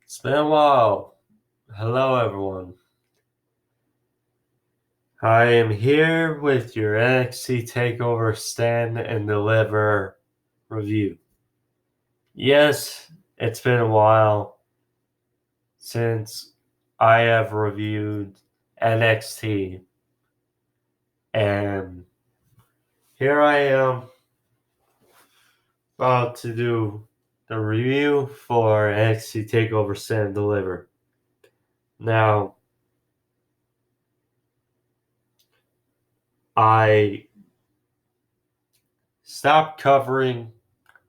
It's been a while. Hello, everyone. I am here with your NXT Takeover Stand and Deliver review. Yes, it's been a while since I have reviewed NXT, and here I am about to do the review for NXT Takeover Stand and Deliver. Now, I stopped covering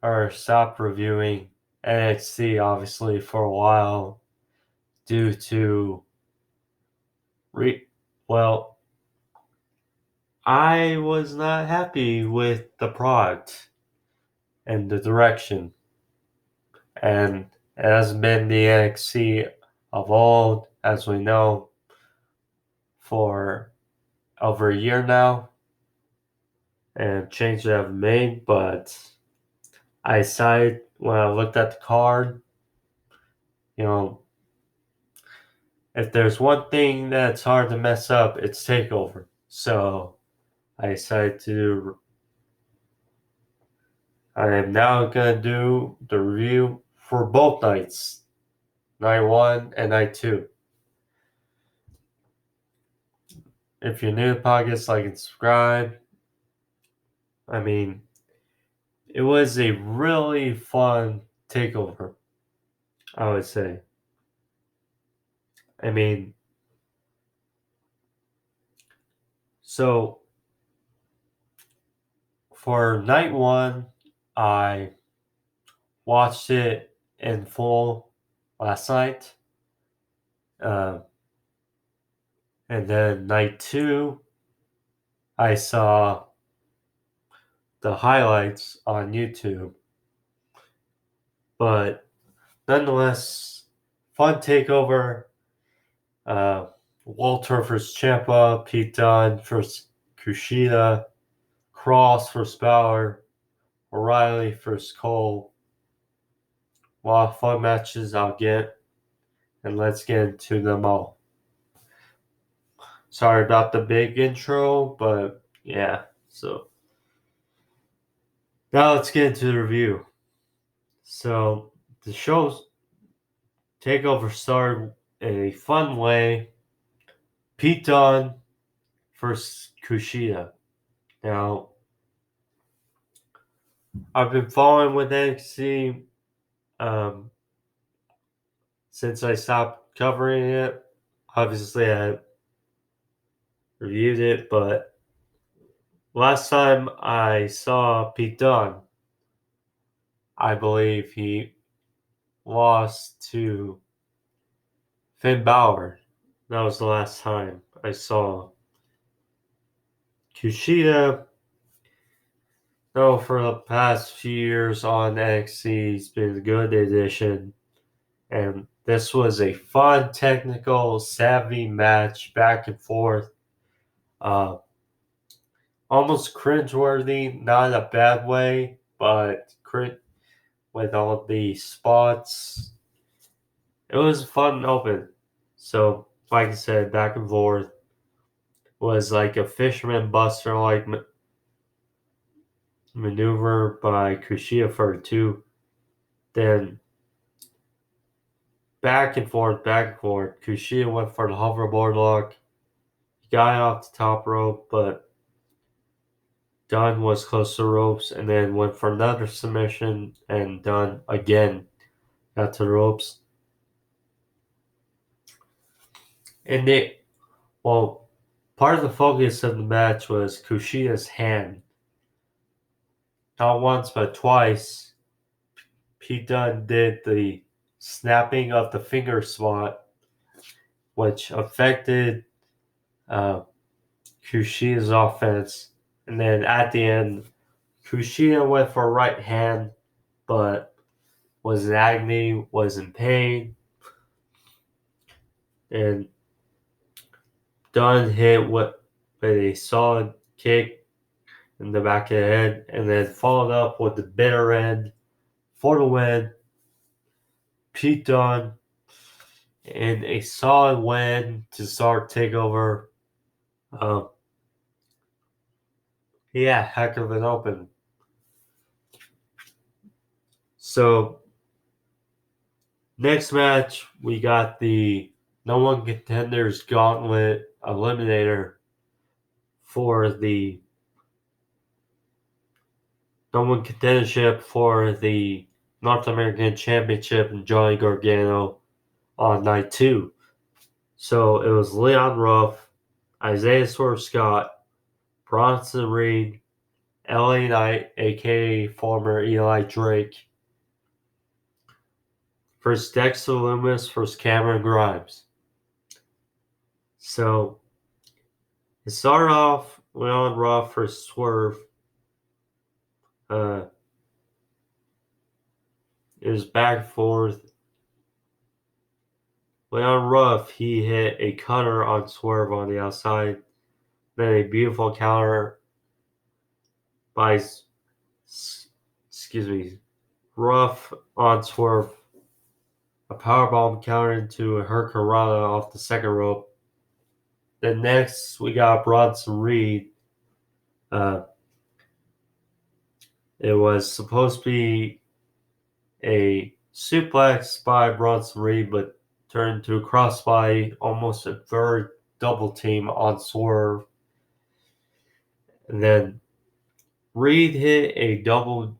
or stopped reviewing NXT obviously for a while due to well, I was not happy with the product and the direction, and it has been the NXT of old, as we know, for over a year now, and changes have made. But I decided when I looked at the card, you know, if there's one thing that's hard to mess up, it's Takeover. So I decided to. I am now gonna do the review for both nights, night 1 and night 2. If you're new to the podcast, like and subscribe. I mean, it was a really fun takeover, I would say. I mean, so for night 1, I watched it in full last night. And then night 2, I saw the highlights on YouTube. But nonetheless, fun takeover. Walter versus Ciampa, Pete Dunne versus Kushida, Kross versus Balor, O'Reilly versus Cole. A lot of fun matches I'll get, and let's get into them all. Sorry about the big intro, but yeah, so now let's get into the review. So the show's takeover started in a fun way. Pete Dunne versus Kushida. Now, I've been following with NXT since I stopped covering it. Obviously, I reviewed it, but last time I saw Pete Dunne, I believe he lost to Finn Balor. That was the last time I saw Kushida. No, for the past few years on NXT, he's been a good addition. And this was a fun, technical, savvy match, back and forth. Uh, Almost cringeworthy, not in a bad way, but with all the spots. It was fun and open. So, like I said, back and forth was like a fisherman buster like maneuver by Kushida for 2. Then back and forth, back and forth. Kushida went for the hoverboard lock. He got off the top rope, but Dunne was close to the ropes and then went for another submission, and Dunne again got to the ropes. And part of the focus of the match was Kushida's hand. Not once, but twice, Pete Dunne did the snapping of the finger spot, which affected Kushida's offense. And then at the end, Kushida went for a right hand, but was in agony, was in pain. And Dunne hit with a solid kick in the back of the head, and then followed up with the bitter end for the win. Pete Dunne in a solid win to start Takeover. Yeah, heck of an open. So, next match, we got the No One Contenders Gauntlet Eliminator for the No One Contendership for the North American Championship and Johnny Gargano on night 2. So, it was Leon Ruff, Isaiah Swerve Scott, Bronson Reed, LA Knight, aka former Eli Drake, versus Dexter Lumis versus Cameron Grimes. So it started off Leon Ruff versus Swerve. It was back and forth. Leon Ruff, he hit a cutter on Swerve on the outside. Then a beautiful counter by Ruff on Swerve. A powerbomb counter into a Hurricanrana off the second rope. Then next we got Bronson Reed. It was supposed to be a suplex by Bronson Reed, but turned into a crossbody, almost a third double team on Swerve. And then Reed hit a German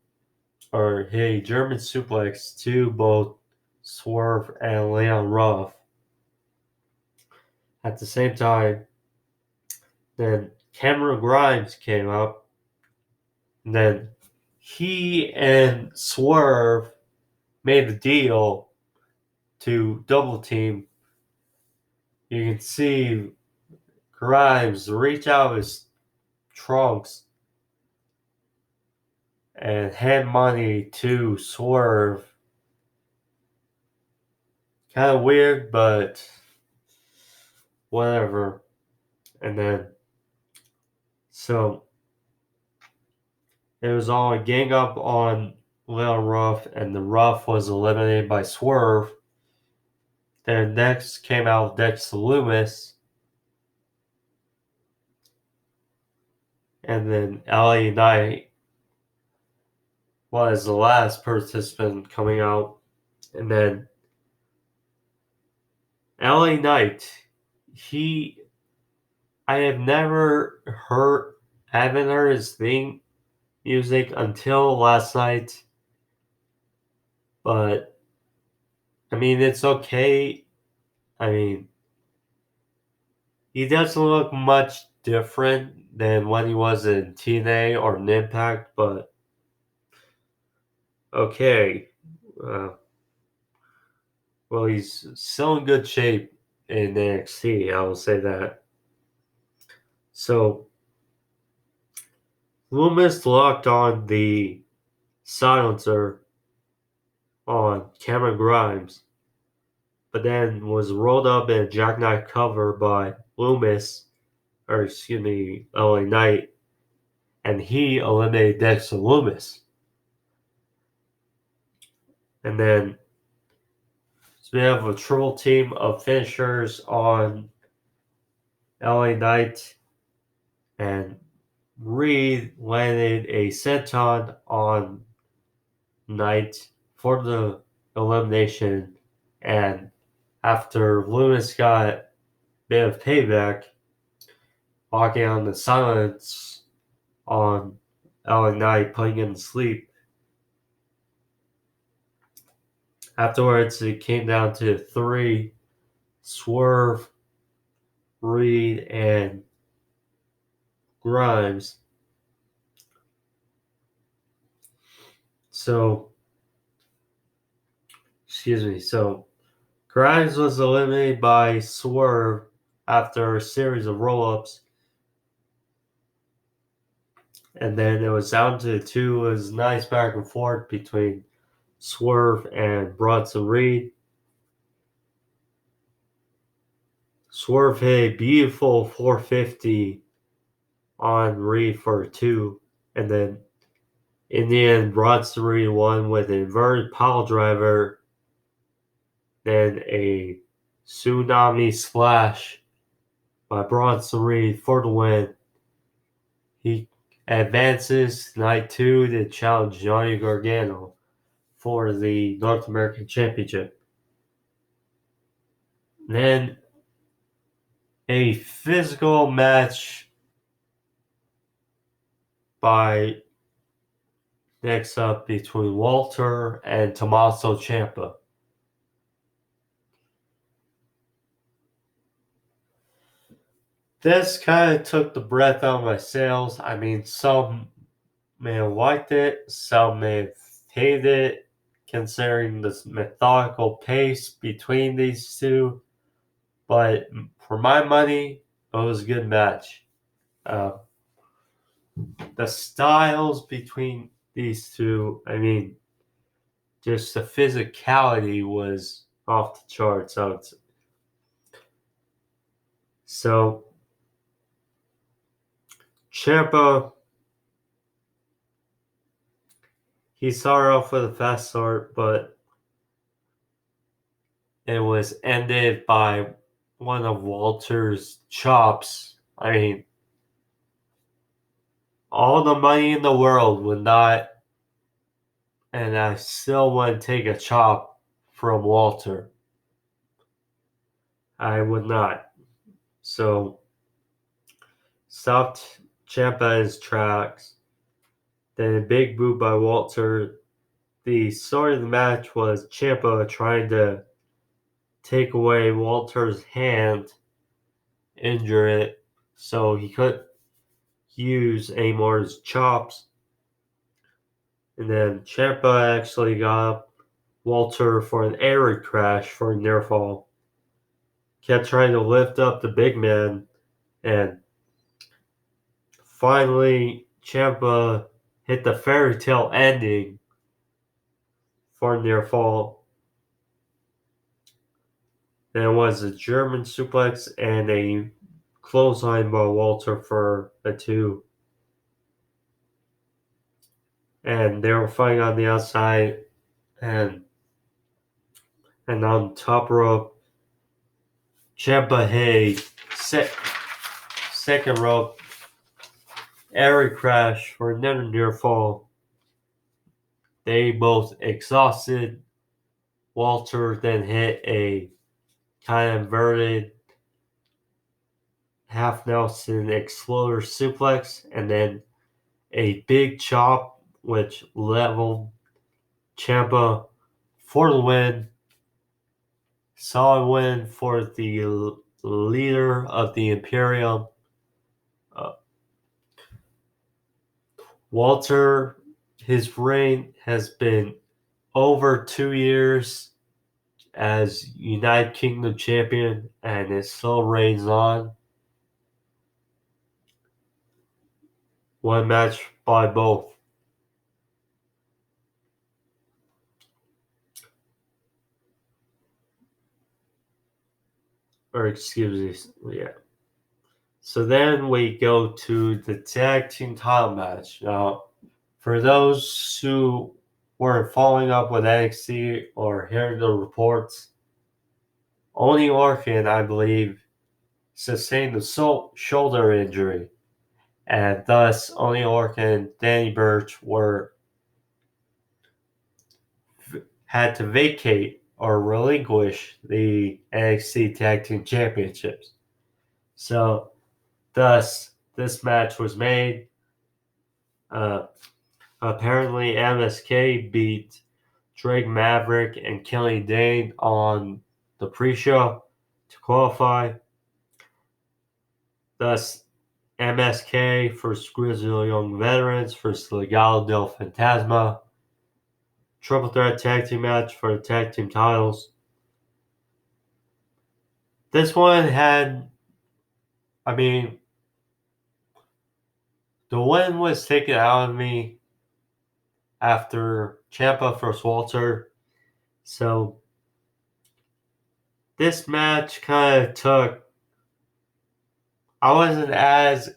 suplex to both Swerve and Leon Ruff. At the same time, then Cameron Grimes came up. And then he and Swerve made the deal to double team. You can see Grimes reach out his trunks and hand money to Swerve. Kind of weird, but whatever. And then, so it was all a gang up on Leon Ruff, and the Ruff was eliminated by Swerve. Then next came out Dexter Lumis. And then LA Knight was the last participant coming out. And then LA Knight, I haven't heard his theme music until last night. But, I mean, it's okay. I mean, he doesn't look much different than when he was in TNA or in Impact, but okay. Well, he's still in good shape in NXT, I will say that. So, Lumis locked on the silencer on Cameron Grimes, but then was rolled up in a jackknife cover by LA Knight, and he eliminated Dexter Lumis. And then so we have a triple team of finishers on LA Knight, and Reed landed a senton on Knight for the elimination, and after Lumis got a bit of payback, walking on the silence on LA Knight, putting him to sleep. Afterwards, it came down to 3: Swerve, Reed, and Grimes. So Grimes was eliminated by Swerve after a series of roll-ups. And then it was down to 2. It was nice back and forth between Swerve and Bronson Reed. Swerve hit a beautiful 450 on Reed for 2. And then in the end, Bronson Reed won with an inverted pile driver, then a Tsunami Splash by Bronson Reed for the win. He advances night 2 to challenge Johnny Gargano for the North American Championship. Then a physical match by next up between Walter and Tommaso Ciampa. This kind of took the breath out of my sails. I mean, some may have liked it, some may have hated it, considering this methodical pace between these two. But for my money, it was a good match. The styles between these two, I mean, just the physicality was off the charts. So Ciampa, he started off with a fast start, but it was ended by one of Walter's chops. I mean, all the money in the world would not, and I still wouldn't take a chop from Walter. I would not. So, stopped Ciampa in his tracks. Then a big boot by Walter. The story of the match was Ciampa trying to take away Walter's hand, injure it, so he could use Amor's chops. And then Ciampa actually got up Walter for an air crash for a near fall. Kept trying to lift up the big man, and finally Ciampa hit the fairy tale ending for a near fall. There was a German suplex and a clothesline by Walter for a 2. And they were fighting on the outside, and on top rope, Ciampa hit a second rope air crash for another near fall. They both exhausted. Walter then hit a kind of inverted half Nelson exploder suplex, and then a big chop which leveled Ciampa for the win. Solid win for the leader of the Imperium. Walter, his reign has been over 2 years as United Kingdom champion, and it still reigns on. One match by both. Or excuse me, yeah. So then we go to the tag team title match. Now, for those who weren't following up with NXT or hearing the reports, Oney Lorcan, I believe, sustained a shoulder injury, and thus Oney Lorcan and Danny Burch had to vacate or relinquish the NXT Tag Team Championships. So, thus, this match was made. Apparently, MSK beat Drake Maverick and Kelly Dane on the pre-show to qualify. Thus, MSK versus Grizzly Young Veterans versus Legado del Fantasma. Triple threat tag team match for the tag team titles. This one had, I mean, the win was taken out of me after Ciampa versus Walter. So this match kind of took, I wasn't as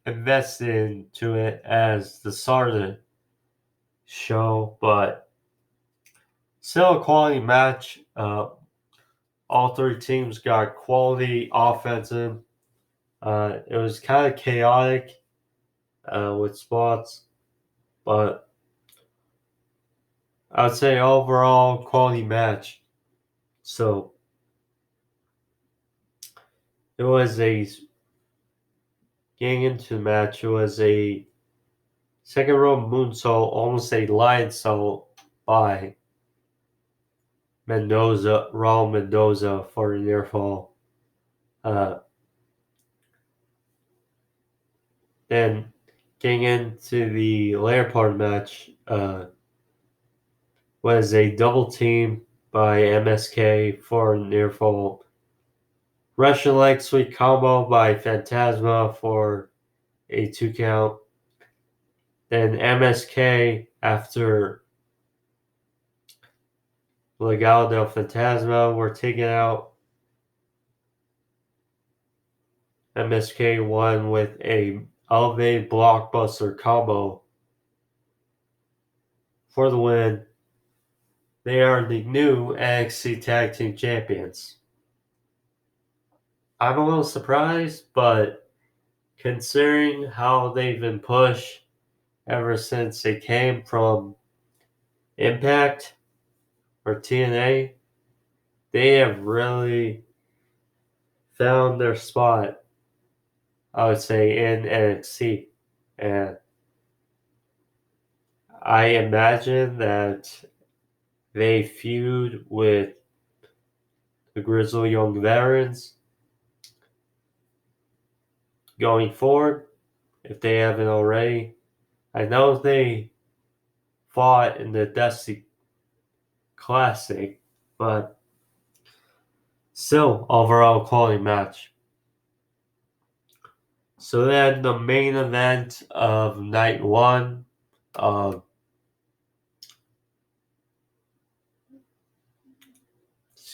invested into it as the start of the show, but still a quality match. All three teams got quality offensive. It was kind of chaotic with spots, but I would say overall quality match. So it was a getting into the match. It was a second row moonsault, almost a lionsault by Raul Mendoza for a near fall. Then getting into the later part of the match was a double team by MSK for a near fall. Russian leg sweep combo by Phantasma for a 2 count. Then MSK after Legado del Fantasma were taken out. MSK won with a elevated blockbuster combo for the win. They are the new NXT Tag Team Champions. I'm a little surprised, but considering how they've been pushed ever since they came from Impact or TNA, they have really found their spot, I would say, in NXT. And I imagine that they feud with the Grizzly Young Veterans going forward, if they haven't already. I know they fought in the Dusty Classic, but still, overall quality match. So then the main event of night one,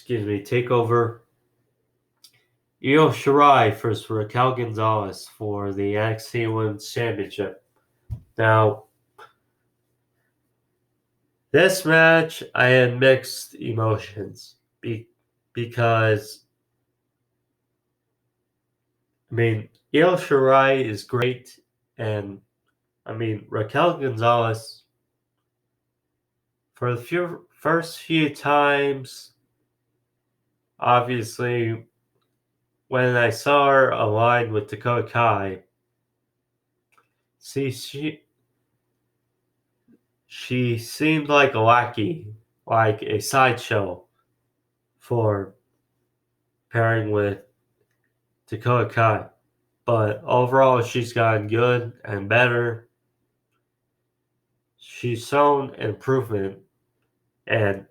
Takeover. Io Shirai versus Raquel Gonzalez for the NXT Women's Championship. Now, this match, I had mixed emotions because, Io Shirai is great, and, Raquel Gonzalez, for the first few times, obviously, when I saw her aligned with Dakota Kai, she seemed like a lackey, like a sideshow for pairing with Dakota Kai. But overall, she's gotten good and better. She's shown improvement, and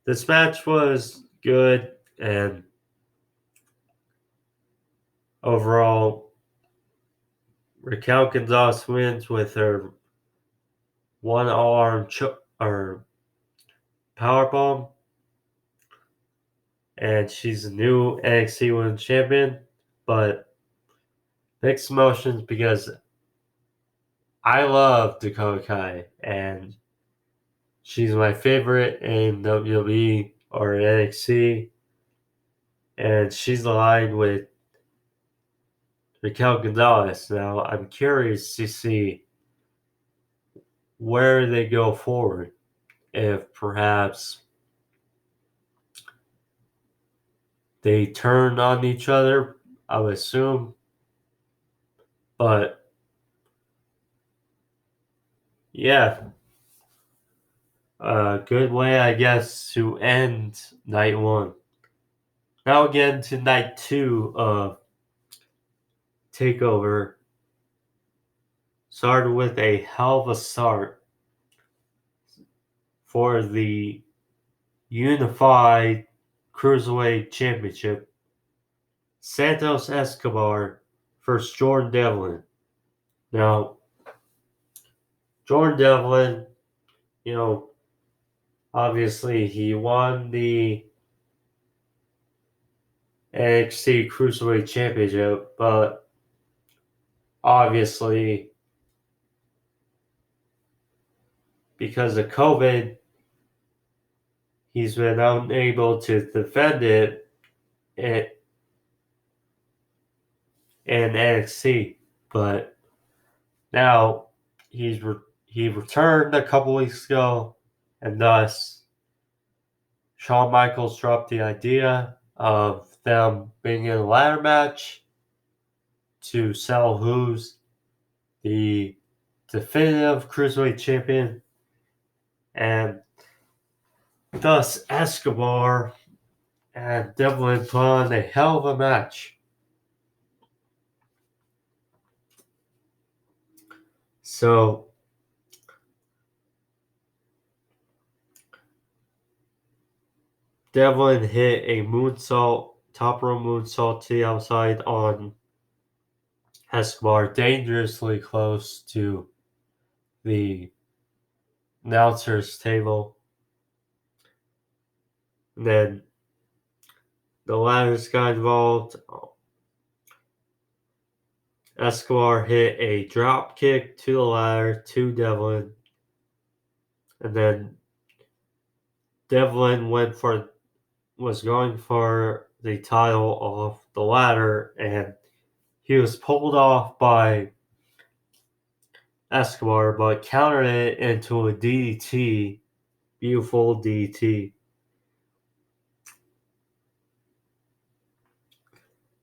this match was good. And overall, Raquel Gonzalez wins with her one arm or powerbomb, and she's a new NXT Women's Champion. But mixed emotions because I love Dakota Kai, and she's my favorite in WWE or NXT, and she's aligned with Raquel Gonzalez. Now, I'm curious to see where they go forward. If perhaps they turn on each other, I would assume. But yeah, a good way, I guess, to end night one. Now again to night two of Takeover. Started with a hell of a start for the unified Cruiserweight Championship. Santos Escobar versus Jordan Devlin. Now, Jordan Devlin, obviously he won the NXT Cruiserweight Championship, but obviously because of COVID, he's been unable to defend it in NXT, but now he returned a couple weeks ago, and thus Shawn Michaels dropped the idea of them being in a ladder match to sell who's the definitive Cruiserweight champion, and thus Escobar and Devlin put on a hell of a match. So Devlin hit a moonsault, top rope moonsault to the outside on Escobar, dangerously close to the announcer's table. And then the ladders got involved. Escobar hit a drop kick to the ladder to Devlin. And then Devlin was going for the title off the ladder, and he was pulled off by Escobar, but countered it into a DDT. Beautiful DDT.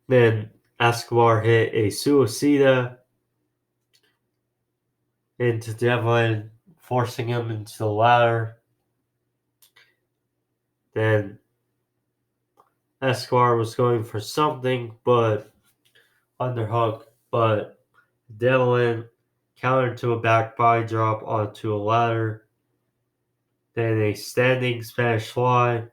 Then Escobar hit a suicida into Devlin, forcing him into the ladder. Then Escobar was going for something but underhook, but Devlin countered to a back body drop onto a ladder. Then a standing Spanish fly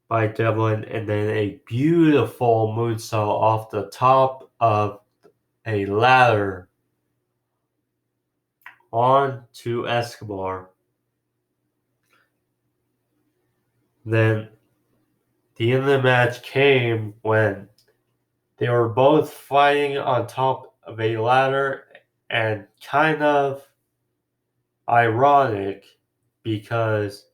by Devlin, and then a beautiful moonsault off the top of a ladder onto Escobar. Then the end of the match came when they were both fighting on top of a ladder, and kind of ironic because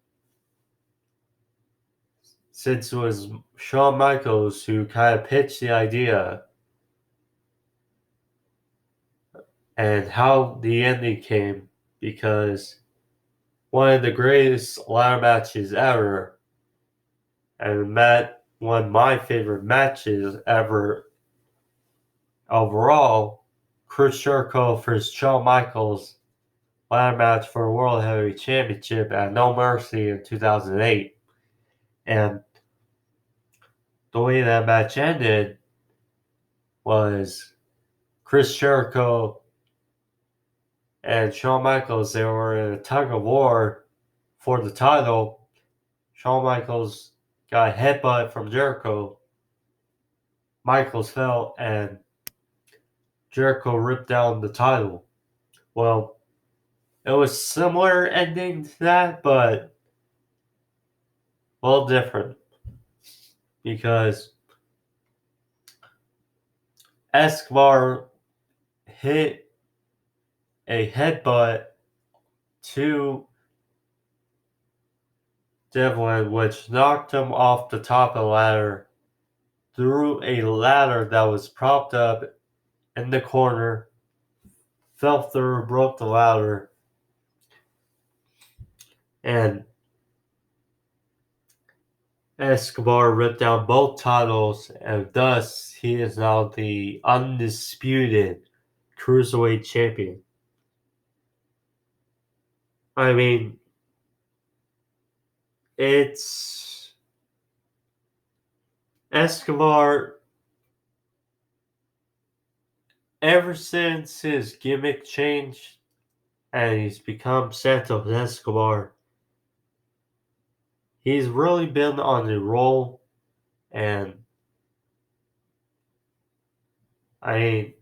since it was Shawn Michaels who kind of pitched the idea, and how the ending came, because one of the greatest ladder matches ever, and one of my favorite matches ever overall, Chris Jericho versus Shawn Michaels ladder match for a World Heavyweight Championship at No Mercy in 2008. And the way that match ended was Chris Jericho and Shawn Michaels, they were in a tug of war for the title. Shawn Michaels got a headbutt from Jericho. Michaels fell, and Jericho ripped down the title. Well, it was similar ending to that, but a little different. Because Escobar hit a headbutt to Devlin, which knocked him off the top of the ladder, through a ladder that was propped up in the corner, fell through, broke the ladder, and Escobar ripped down both titles, and thus he is now the undisputed Cruiserweight champion. I mean, it's Escobar, ever since his gimmick changed and he's become Santos Escobar, he's really been on a roll, and I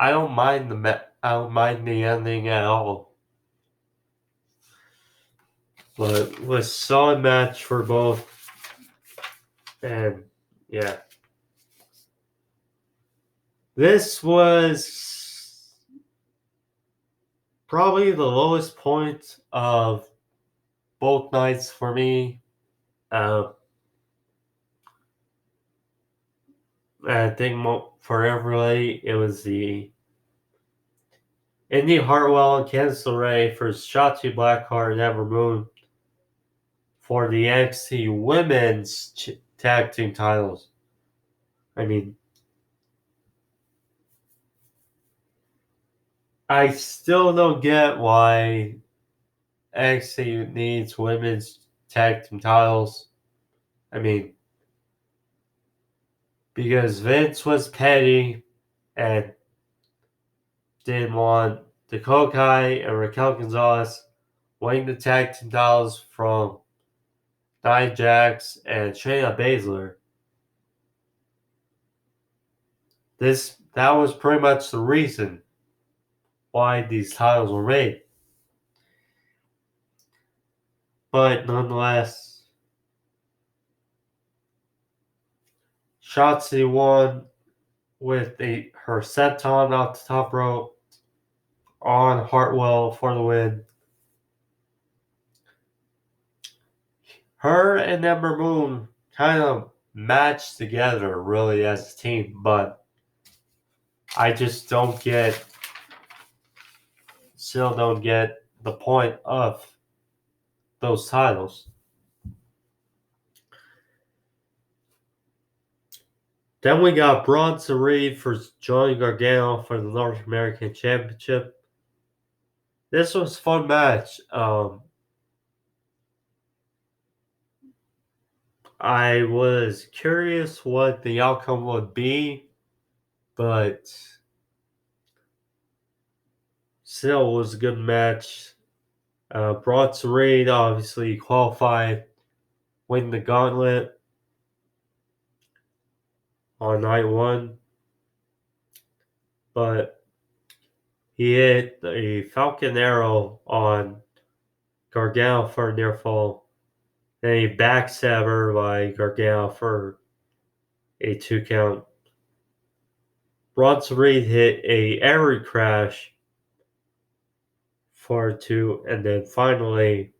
don't mind the ending at all. But it was a solid match for both, and yeah. This was probably the lowest point of both nights for me. Uh, I think for everybody, it was the Indy Hartwell and Candice LeRae for Shotzi Blackheart and Ember Moon for the NXT Women's Tag Team titles. I mean, I still don't get why NXT needs women's tag team titles. I mean, because Vince was petty and didn't want Dakota Kai and Raquel Gonzalez winning the tag team titles from Nia Jax and Shayna Baszler. That was pretty much the reason why these titles were made. But nonetheless, Shotzi won with her senton off the top rope on Hartwell for the win. Her and Ember Moon kind of matched together really as a team, but I just still don't get the point of those titles. Then we got Bronson Reed for Johnny Gargano for the North American Championship. This was a fun match. I was curious what the outcome would be, but still was a good match. Bronson Reed obviously qualified, win the gauntlet on night one, but he hit a Falcon Arrow on Gargano for a near fall. Then a backstabber by Gargano for a 2 count. Bronson Reed hit a Airy Crash for a 2, and then finally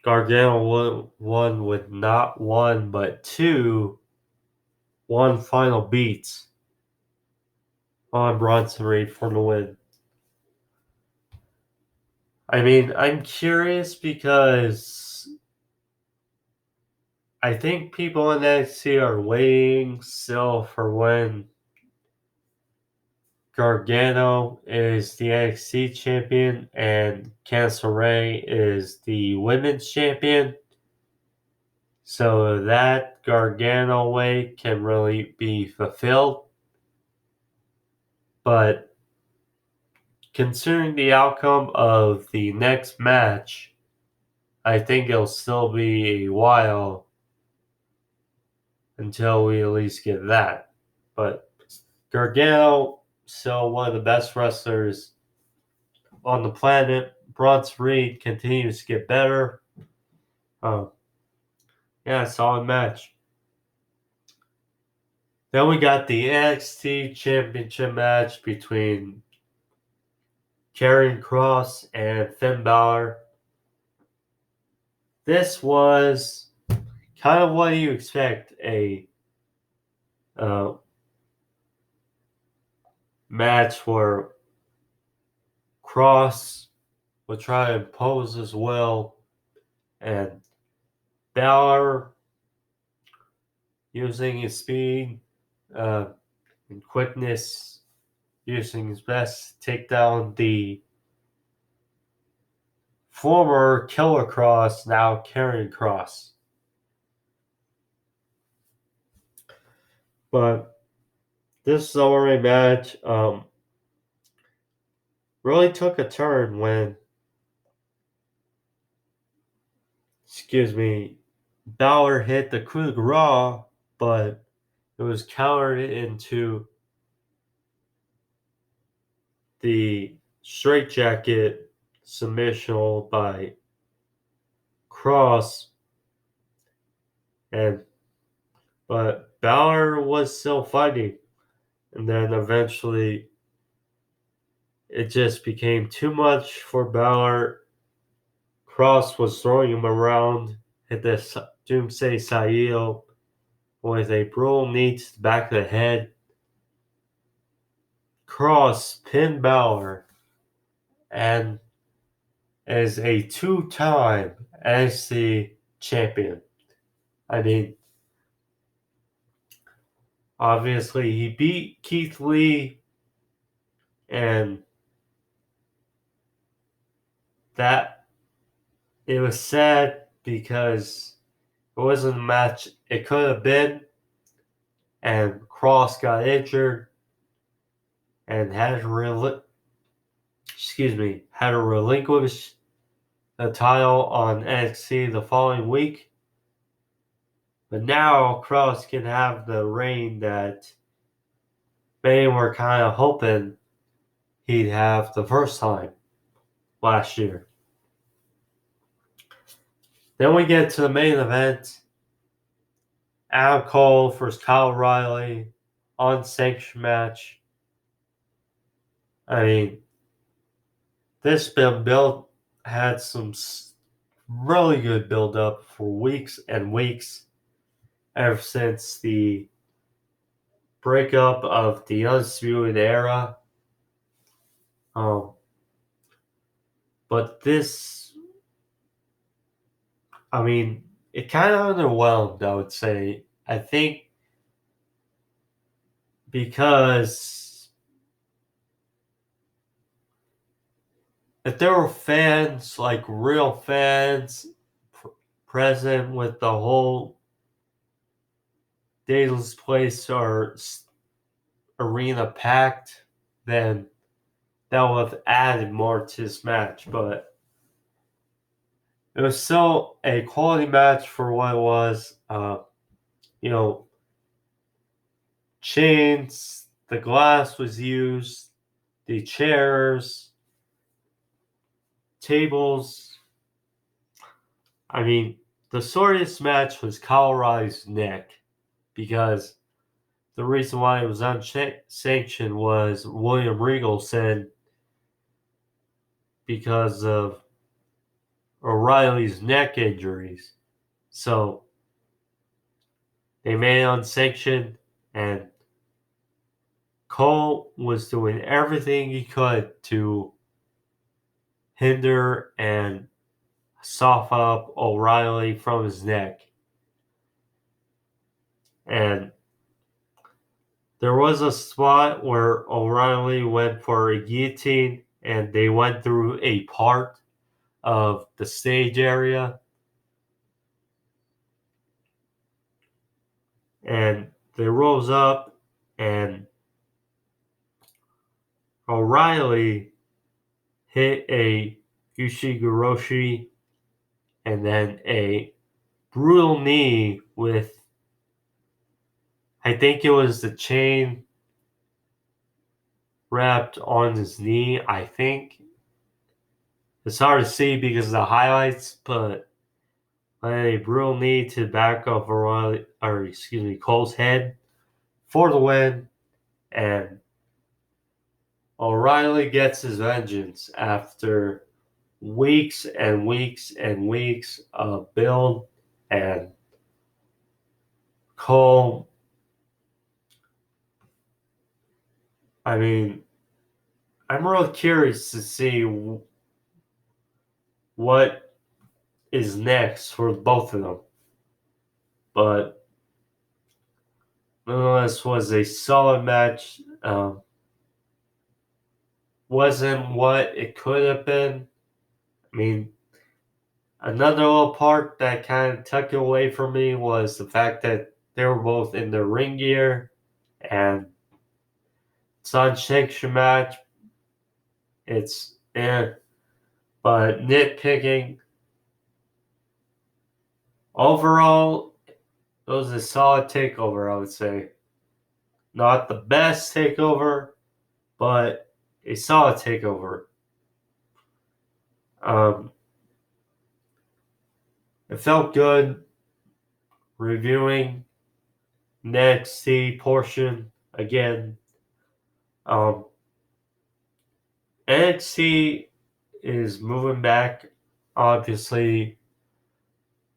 Gargano won with not one but one final beat on Bronson Reed for the win. I mean, I'm curious because I think people in NXT are waiting still for when Gargano is the NXT champion and Candice LeRae is the women's champion. So that Gargano way can really be fulfilled. But considering the outcome of the next match, I think it'll still be a while until we at least get that. But Gargano, still one of the best wrestlers on the planet. Bronson Reed continues to get better. Yeah, solid match. Then we got the NXT Championship match between Karrion Kross and Finn Balor. This was kind of what you expect a match where Kross would try to impose his will, and Balor, using his speed and quickness, using his best to take down the former Killer Kross, now Karrion Kross. But this Zoe match really took a turn when, Balor hit the coup de grace, but it was countered into the straitjacket submission by Kross, but Balor was still fighting, and then eventually it just became too much for Balor. Kross was throwing him around, hit the Doomsday Saito with a brutal knee to the back of the head. Kross pinned Balor and is a two-time NXT champion. I mean, obviously he beat Keith Lee, and that it was sad because it wasn't a match it could have been, and Kross got injured and had to relinquish the title on NXT the following week. But now Kross can have the reign that many were kind of hoping he'd have the first time last year. Then we get to the main event. Adam Cole versus Kyle O'Reilly, unsanctioned match. I mean, this build had some really good build up for weeks and weeks ever since the breakup of the Undisputed Era. But this, I mean, it kind of underwhelmed, I would say. I think because if there were fans, like real fans, present with the whole Daily's Place or arena packed, then that would have added more to this match. But it was still a quality match for what it was. You know, chains, the glass was used, the chairs, tables. I mean, the sortiest match was Kyle O'Reilly's neck, because the reason why it was unsanctioned was William Regal said because of O'Reilly's neck injuries. So they made it unsanctioned, and Cole was doing everything he could to hinder and soften up O'Reilly from his neck. And there was a spot where O'Reilly went for a guillotine, and they went through a part of the stage area. And they rose up, and O'Reilly hit a Ushigoroshi and then a brutal knee with, I think it was the chain wrapped on his knee, I think. It's hard to see because of the highlights, but a brutal knee to the back of Cole's head for the win, and O'Reilly gets his vengeance after weeks and weeks and weeks of build, and Cole, I mean, I'm real curious to see what is next for both of them. But nonetheless, was a solid match. Wasn't what it could have been. I mean, another little part that kind of took it away from me was the fact that they were both in the ring gear, and it's unsanctioned match. It's but nitpicking. Overall, it was a solid takeover, I would say. Not the best takeover, but a solid takeover. It felt good reviewing NXT portion again. NXT is moving back, obviously,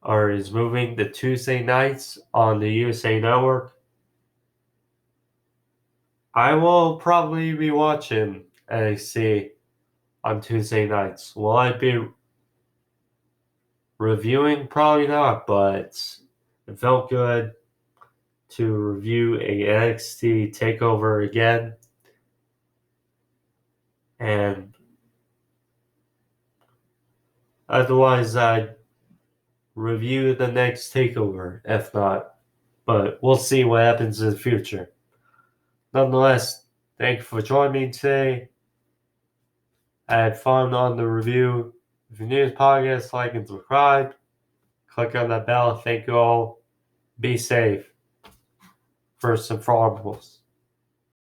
or is moving the Tuesday nights on the USA Network. I will probably be watching NXT on Tuesday nights. Will I be reviewing? Probably not, but it felt good to review a NXT Takeover again. And otherwise, I'd review the next Takeover, if not. But we'll see what happens in the future. Nonetheless, thank you for joining me today. I had fun on the review. If you're new to the podcast, like and subscribe. Click on that bell. Thank you all. Be safe. First and foremost.